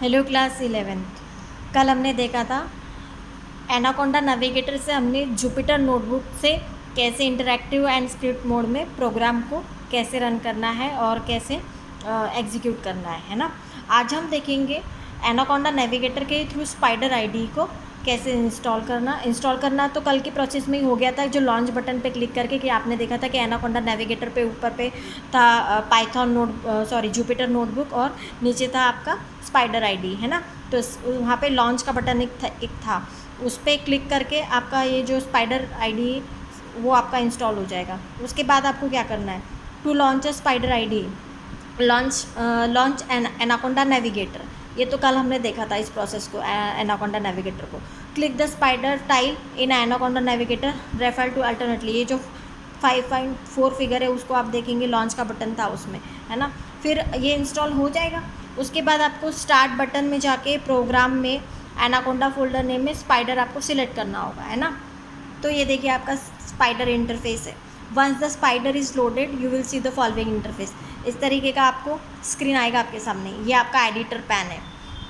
Hello class 11th। कल हमने देखा था एनाकोंडा नेविगेटर से हमने जुपिटर नोटबुक से कैसे इंटरैक्टिव एंड स्क्रिप्ट मोड में प्रोग्राम को कैसे रन करना है और कैसे एग्जीक्यूट करना है ना। आज हम देखेंगे एनाकोंडा नेविगेटर के थ्रू स्पाइडर आईडी को कैसे इंस्टॉल करना तो कल की प्रोसेस में ही हो गया था, जो लॉन्च बटन पे क्लिक करके कि आपने देखा था कि एनाकोंडा नेविगेटर पे ऊपर पे था जुपिटर नोटबुक और नीचे था आपका स्पाइडर आईडी है ना। तो वहाँ पे लॉन्च का बटन एक था, उस पर क्लिक करके आपका ये जो स्पाइडर आईडी वो आपका इंस्टॉल हो जाएगा। उसके बाद आपको क्या करना है, to launch a Spyder ID launch Anaconda Navigator. ये तो कल हमने देखा था इस प्रोसेस को, एनाकोंडा नेविगेटर को। Click the Spyder tile in Anaconda Navigator refer to alternately, ये जो 5.4 फिगर है उसको आप देखेंगे, लॉन्च का बटन था उसमें है ना। फिर ये इंस्टॉल हो जाएगा। उसके बाद आपको स्टार्ट बटन में जाके प्रोग्राम में एनाकोंडा फोल्डर नेम में स्पाइडर आपको सिलेक्ट करना होगा है ना। तो ये देखिए आपका स्पाइडर इंटरफेस है। Once the Spyder is loaded you will see the following interface. इस तरीके का आपको स्क्रीन आएगा आपके सामने। ये आपका एडिटर पैन है,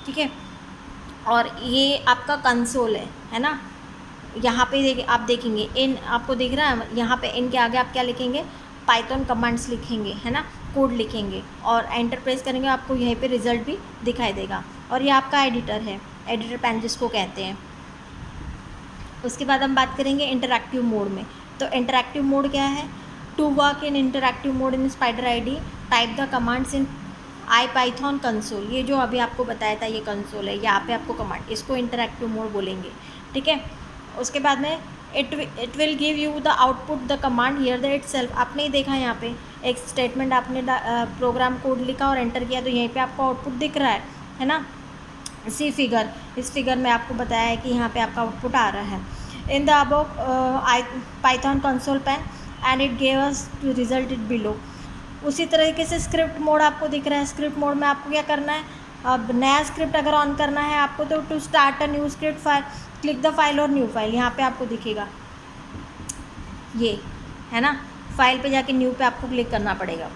ठीक है। और ये आपका कंसोल है ना। यहाँ पे आप देखेंगे इन, आपको दिख रहा है यहाँ पे इन के आगे आप क्या लिखेंगे, पाइथन कमांड्स लिखेंगे है ना, कोड लिखेंगे और एंटर प्रेस करेंगे, आपको यहीं पे रिजल्ट भी दिखाई देगा। और ये आपका एडिटर है, एडिटर पैन जिसको कहते हैं। उसके बाद हम बात करेंगे इंटरैक्टिव मोड में। तो इंटरैक्टिव मोड क्या है, to work in interactive mode in Spyder ID type the commands in IPython console. ये जो अभी आपको बताया था ये कंसोल है, यहाँ पे आपको कमांड, इसको इंटरैक्टिव मोड बोलेंगे, ठीक है। उसके बाद में it will give you the output the command here the itself. आपने ही देखा यहाँ पे एक स्टेटमेंट, आपने प्रोग्राम कोड लिखा और एंटर किया तो यहीं पे आपको आउटपुट दिख रहा है ना। सी फिगर, इस फिगर में आपको बताया है कि यहाँ पे आपका आउटपुट आ रहा है। In the above Python console pan and it gave us result it below. उसी तरीके से स्क्रिप्ट मोड आपको दिख रहा है। स्क्रिप्ट मोड में आपको क्या करना है, अब नया स्क्रिप्ट अगर ऑन करना है आपको तो to start a new script file click the file और न्यू फाइल, यहाँ पे आपको दिखेगा ये है ना। फाइल पे जाके न्यू पे आपको क्लिक करना पड़ेगा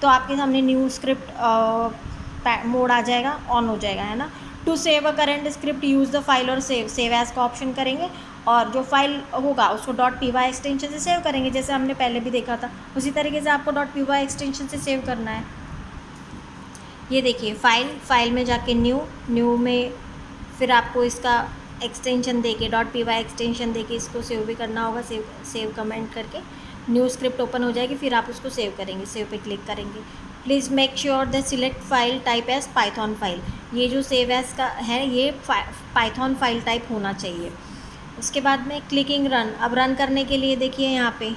तो आपके सामने न्यू स्क्रिप्ट मोड आ जाएगा, ऑन हो जाएगा है ना। To save a current script use the file और सेव एज का ऑप्शन करेंगे और जो फाइल होगा उसको .py एक्सटेंशन से सेव करेंगे, जैसे हमने पहले भी देखा था। उसी तरीके से आपको .py एक्सटेंशन से सेव करना है। ये देखिए फाइल में जाके न्यू में फिर आपको इसका एक्सटेंशन देके .py एक्सटेंशन देके इसको सेव भी करना होगा। सेव कमेंट करके न्यू स्क्रिप्ट ओपन हो जाएगी, फिर आप उसको सेव करेंगे, सेव पे क्लिक करेंगे। Please make sure the select file type as Python file. ये जो सेव एज का है ये पाइथन फाइल टाइप होना चाहिए। उसके बाद में क्लिकिंग रन, अब रन करने के लिए देखिए यहाँ पे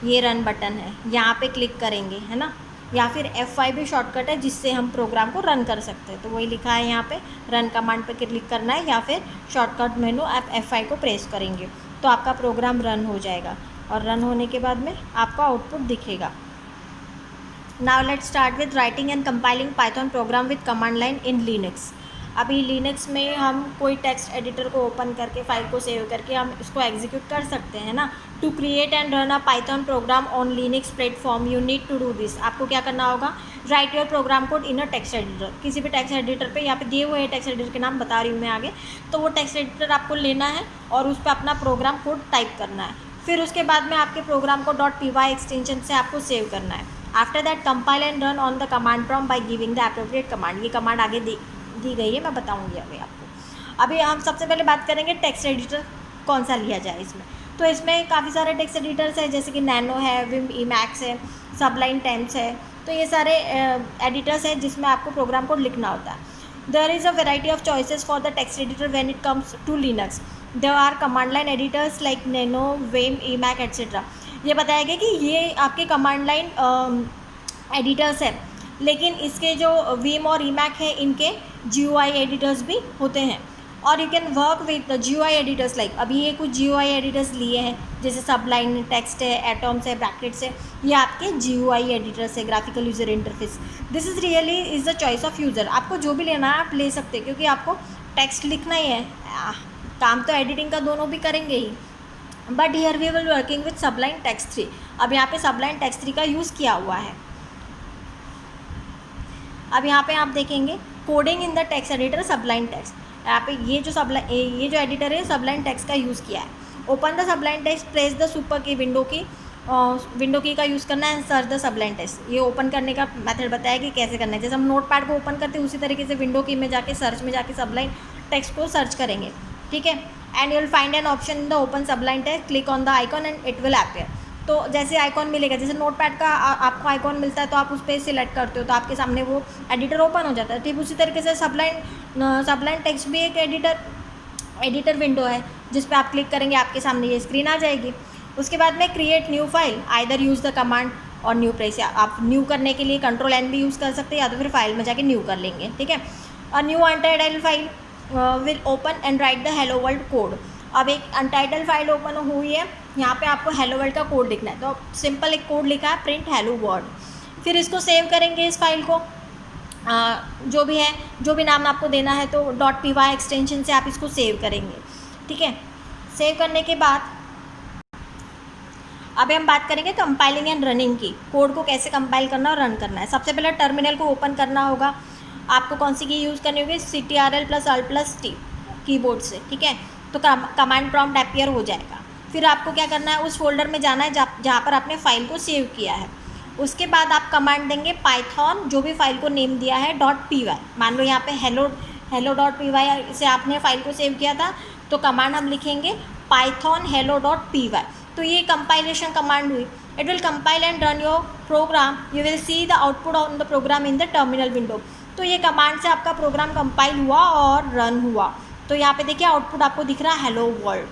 ये रन बटन है, यहाँ पे क्लिक करेंगे है ना। या फिर F5 भी शॉर्टकट है जिससे हम प्रोग्राम को रन कर सकते हैं, तो वही लिखा है यहाँ पे, रन कमांड पे क्लिक करना है या फिर शॉर्टकट मेनू आप F5 को प्रेस करेंगे तो आपका प्रोग्राम रन हो जाएगा। और रन होने के बाद में आपका आउटपुट दिखेगा। Now let's start with writing and compiling Python program with command line in Linux. अभी लिनक्स में हम कोई टेक्स्ट एडिटर को ओपन करके फाइल को सेव करके हम इसको एग्जीक्यूट कर सकते हैं ना। To create and run a Python program on Linux platform you need to do this. आपको क्या करना होगा, write your program code in a text editor. किसी भी टेक्स्ट एडिटर पे, यहाँ पे दिए हुए टेक्स्ट एडिटर के नाम बता रही हूँ मैं आगे, तो वो टेक्स्ट एडिटर आपको लेना है और उस पर अपना प्रोग्राम कोड टाइप करना है। फिर उसके बाद में आपके प्रोग्राम को .py एक्सटेंशन से आपको सेव करना है। After that compile and run on the command prompt by giving the appropriate command. ये कमांड आगे दी गई है, मैं बताऊंगी अभी आपको। अभी हम सबसे पहले बात करेंगे टेक्स्ट एडिटर कौन सा लिया जाए इसमें। तो इसमें काफ़ी सारे टेक्स्ट एडिटर्स हैं, जैसे कि नैनो है, विम ईमैक्स है, सबलाइन टेम्स है। तो ये सारे एडिटर्स हैं जिसमें आपको प्रोग्राम कोड लिखना होता है। There is a variety of choices for the text editor when it comes to Linux. There are command line editors like nano, vim, emacs etcetera. ये बताया गया कि ये आपके कमांड लाइन एडिटर्स हैं, लेकिन इसके जो विम और ईमैक है इनके GUI एडिटर्स भी होते हैं। और you can work with the GUI editors like, अभी ये कुछ GUI एडिटर्स लिए हैं जैसे सबलाइन टेक्स्ट है, एटम्स है, ब्रैकेट्स है, ये आपके GUI एडिटर्स है, graphical user interface. This is really is the choice of user. आपको जो भी लेना है आप ले सकते हैं, क्योंकि आपको टेक्स्ट लिखना ही है, काम तो एडिटिंग का दोनों भी करेंगे ही। But here we will working with sublime text 3। अब यहाँ पे सबलाइन टेक्स्ट 3 का यूज़ किया हुआ है। अब यहाँ पे आप देखेंगे coding in the text editor सबलाइन text, यहाँ पे ये जो एडिटर है सबलाइन टेक्स्ट का यूज़ किया है। Open the सबलाइन text, press the super की विंडो की का यूज़ करना है, सर्च द सबलाइन टेक्स्ट। ये ओपन करने का मेथड बताया कि कैसे करना है, जैसे हम नोटपैड को ओपन करते हैं उसी तरीके से विंडो की में जाके सर्च में जाके सबलाइन टेक्स्ट को सर्च करेंगे, ठीक है। And you will find an option in the open सबलाइन text, click on the icon and it will appear. तो जैसे आइकॉन मिलेगा, जैसे नोटपैड का आपको आइकॉन मिलता है तो आप उस पर सिलेक्ट करते हो तो आपके सामने वो एडिटर ओपन हो जाता है। ठीक उसी तरीके से सबलाइन टेक्स्ट भी एक एडिटर विंडो है जिस पे आप क्लिक करेंगे आपके सामने ये स्क्रीन आ जाएगी। उसके बाद में create new file, either use the command और न्यू प्रेस, आप न्यू करने के लिए Ctrl+N भी यूज़ कर सकते हैं या तो फिर फाइल में जाके न्यू कर लेंगे, ठीक है। और new untitled file will open and right the hello world code. अब एक अनटाइटल्ड फाइल ओपन हुई है, यहाँ पे आपको हेलो वर्ल्ड का कोड लिखना है, तो सिंपल एक कोड लिखा है प्रिंट हेलो वर्ल्ड। फिर इसको सेव करेंगे इस फाइल को, जो भी नाम आपको देना है तो .py एक्सटेंशन से आप इसको सेव करेंगे, ठीक है। सेव करने के बाद अभी हम बात करेंगे कंपाइलिंग एंड रनिंग की, कोड को कैसे कंपाइल करना और रन करना है। सबसे पहले टर्मिनल को ओपन करना होगा, आपको कौन सी की यूज़ करनी होगी, Ctrl+Alt+T कीबोर्ड से, ठीक है। तो कमांड प्रॉम्प्ट अपीयर हो जाएगा। फिर आपको क्या करना है, उस फोल्डर में जाना है जहाँ पर आपने फाइल को सेव किया है। उसके बाद आप कमांड देंगे पाइथन, जो भी फाइल को नेम दिया है .py, मान लो यहाँ पे hello.py से आपने फाइल को सेव किया था, तो कमांड हम लिखेंगे पाइथन hello.py। तो ये कंपाइलेशन कमांड हुई। It will compile and run your program, you will see the output on the program in the terminal window. तो ये कमांड से आपका प्रोग्राम कंपाइल हुआ और रन हुआ। तो यहाँ पे देखिए आउटपुट आपको दिख रहा है hello world.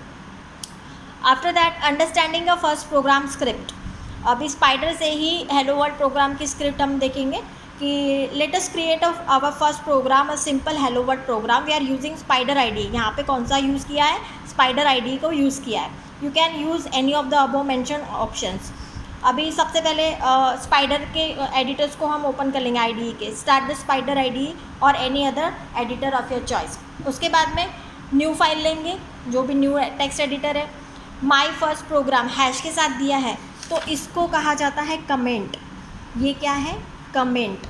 After that understanding the first program script, अभी स्पाइडर से ही हेलो वर्ल्ड प्रोग्राम की स्क्रिप्ट हम देखेंगे कि let us create our first program a simple hello world program, we are using Spyder ID. यहाँ पे कौन सा यूज़ किया है, स्पाइडर आईडी को यूज़ किया है। You can use any of the above mention options. अभी सबसे पहले स्पाइडर के एडिटर्स को हम ओपन कर लेंगे, आईडी के, स्टार्ट द स्पाइडर आईडी और any other editor of your choice. उसके बाद में न्यू फाइल लेंगे, जो भी न्यू टेक्स्ट एडिटर है। माई फर्स्ट प्रोग्राम हैश के साथ दिया है तो इसको कहा जाता है कमेंट। ये क्या है, कमेंट।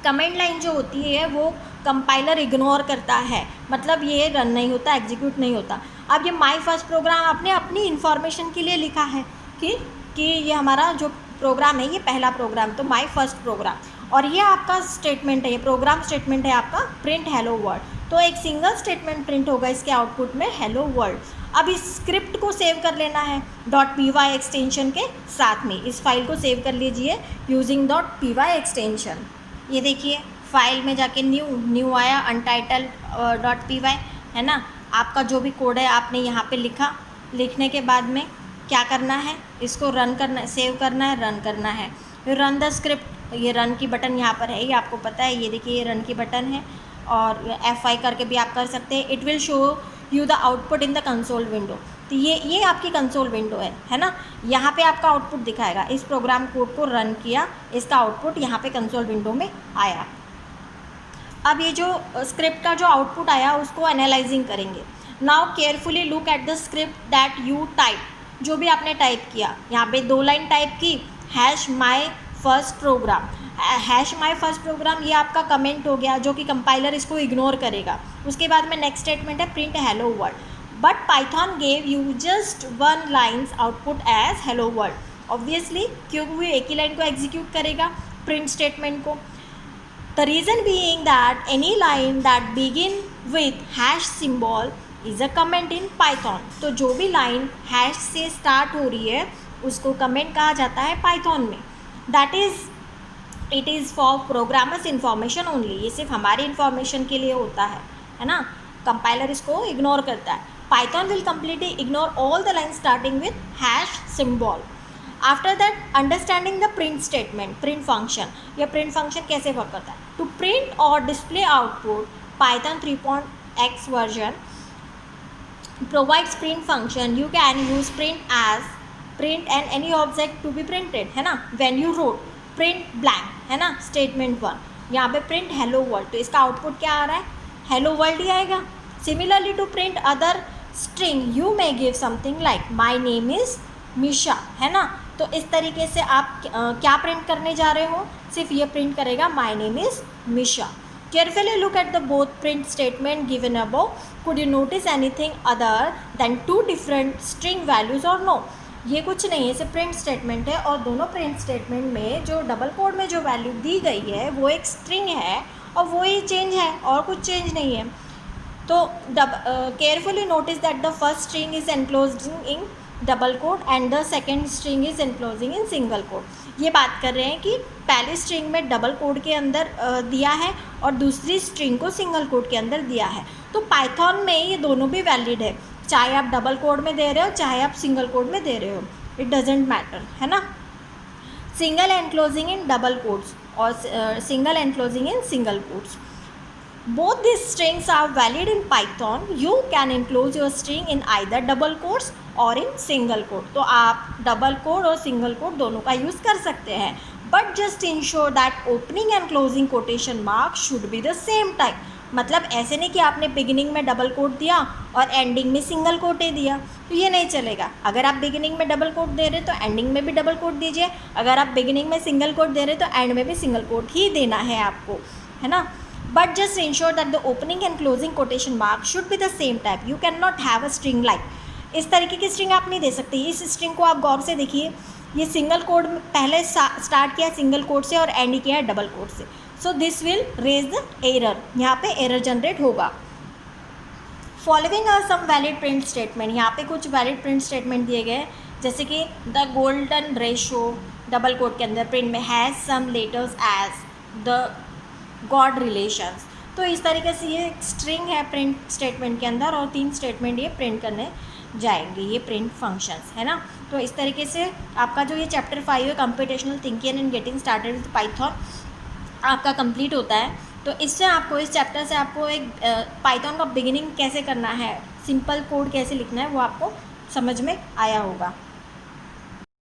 कमेंट लाइन जो होती है वो कंपाइलर इग्नोर करता है, मतलब ये रन नहीं होता, एग्जीक्यूट नहीं होता। अब ये माई फर्स्ट प्रोग्राम आपने अपनी इन्फॉर्मेशन के लिए लिखा है कि ये हमारा जो प्रोग्राम है ये पहला प्रोग्राम, तो माई फर्स्ट प्रोग्राम, और ये आपका स्टेटमेंट है, ये प्रोग्राम स्टेटमेंट है आपका प्रिंट हेलो वर्ल्ड। तो एक सिंगल स्टेटमेंट प्रिंट होगा इसके आउटपुट में हेलो वर्ल्ड। अब इस स्क्रिप्ट को सेव कर लेना है .py एक्सटेंशन के साथ में। इस फाइल को सेव कर लीजिए यूजिंग .py एक्सटेंशन। ये देखिए फाइल में जाके न्यू आया अनटाइटल्ड .py, है ना। आपका जो भी कोड है आपने यहाँ पे लिखा, लिखने के बाद में क्या करना है, इसको रन करना है, सेव करना है, रन करना है। रन द स्क्रिप्ट, ये रन की बटन यहाँ पर है, ये आपको पता है, ये देखिए ये रन की बटन है, और F5 करके भी आप कर सकते हैं। It will show you the output in the console window. तो ये आपकी कंसोल विंडो है ना। यहाँ पे आपका आउटपुट दिखाएगा, इस प्रोग्राम कोड को रन किया, इसका आउटपुट यहाँ पे कंसोल विंडो में आया। अब ये जो स्क्रिप्ट का जो आउटपुट आया उसको एनालाइजिंग करेंगे। Now carefully look at the script that you type, जो भी आपने टाइप किया, यहाँ पे 2 लाइन टाइप की, hash my first program. Hash my first program ये आपका कमेंट हो गया जो कि कंपाइलर इसको इग्नोर करेगा। उसके बाद में नेक्स्ट स्टेटमेंट है print hello world, but Python gave you just 1 lines output as hello world. Obviously क्योंकि वो एक ही लाइन को एग्जीक्यूट करेगा प्रिंट स्टेटमेंट को। The reason being that any line that begin with hash symbol is a comment in Python. तो जो भी लाइन हैश से स्टार्ट हो रही है उसको कमेंट कहा जाता है पाइथन में। That is it is for programmers information only, ये सिर्फ हमारी इन्फॉर्मेशन के लिए होता है ना। कंपाइलर इसको इग्नोर करता है। Python will completely ignore all the line starting with hash symbol. After that understanding the print statement, print function. यह प्रिंट फंक्शन कैसे वर्क करता है, टू प्रिंट और display output Python 3.x version provides print function. You can use print as print and any object to be printed, है ना। when you wrote print blank, है ना, statement 1, यहाँ पे print hello world, तो इसका output क्या आ रहा है, hello world ही आएगा। Similarly to print other string you may give something like my name is Misha, है ना। तो इस तरीके से आप क्या प्रिंट करने जा रहे हो, सिर्फ ये प्रिंट करेगा my name is Misha। Carefully look at the both print statement given above. Could you notice anything other than two different string values or no? ये कुछ नहीं है, सिर्फ प्रिंट स्टेटमेंट है और दोनों प्रिंट स्टेटमेंट में जो डबल कोड में जो वैल्यू दी गई है वो एक स्ट्रिंग है और वो ही चेंज है और कुछ चेंज नहीं है. तो carefully notice that the first string is enclosed in double quote and the second string is enclosing in single code. ये बात कर रहे हैं कि पहली स्ट्रिंग में डबल कोड के अंदर दिया है और दूसरी स्ट्रिंग को सिंगल कोड के अंदर दिया है. तो पाइथन में ये दोनों भी वैलिड है, चाहे आप डबल कोड में दे रहे हो चाहे आप सिंगल कोड में दे रहे हो, इट डजेंट मैटर, है ना. Single enclosing in double quotes और single enclosing in single quotes. Both these strings are valid in Python. You can enclose your string in either double quotes और in single quote. तो आप double quote और single code दोनों का use कर सकते हैं. But just ensure that opening and closing quotation mark should be the same type. मतलब ऐसे नहीं कि आपने बिगिनिंग में डबल कोट दिया और एंडिंग में सिंगल कोट ही दिया, तो ये नहीं चलेगा. अगर आप बिगिनिंग में डबल कोट दे रहे तो एंडिंग में भी डबल कोट दीजिए. अगर आप बिगिनिंग में सिंगल कोट दे रहे तो एंड में भी सिंगल कोट ही देना है आपको, है ना. But just ensure that the opening and closing quotation mark should be the same type. You cannot have a string like. इस तरीके की स्ट्रिंग आप नहीं दे सकते. इस स्ट्रिंग को आप गौर से देखिए, ये सिंगल कोड पहले स्टार्ट किया सिंगल कोड से और एंड किया है डबल कोड से. So this will raise the error. यहाँ पे एरर जनरेट होगा. Following are some valid print statements. यहाँ पे कुछ वैलिड प्रिंट स्टेटमेंट दिए गए जैसे कि the golden ratio double code के अंदर प्रिंट में has some letters as the god relations. तो इस तरीके से ये स्ट्रिंग है प्रिंट स्टेटमेंट के अंदर और 3 स्टेटमेंट ये प्रिंट करने जाएंगे, ये प्रिंट फंक्शंस, है ना. तो इस तरीके से आपका जो ये चैप्टर 5 है computational thinking and getting started with Python आपका कंप्लीट होता है. तो इससे आपको इस चैप्टर से आपको एक पाइथन का बिगिनिंग कैसे करना है, सिंपल कोड कैसे लिखना है वो आपको समझ में आया होगा.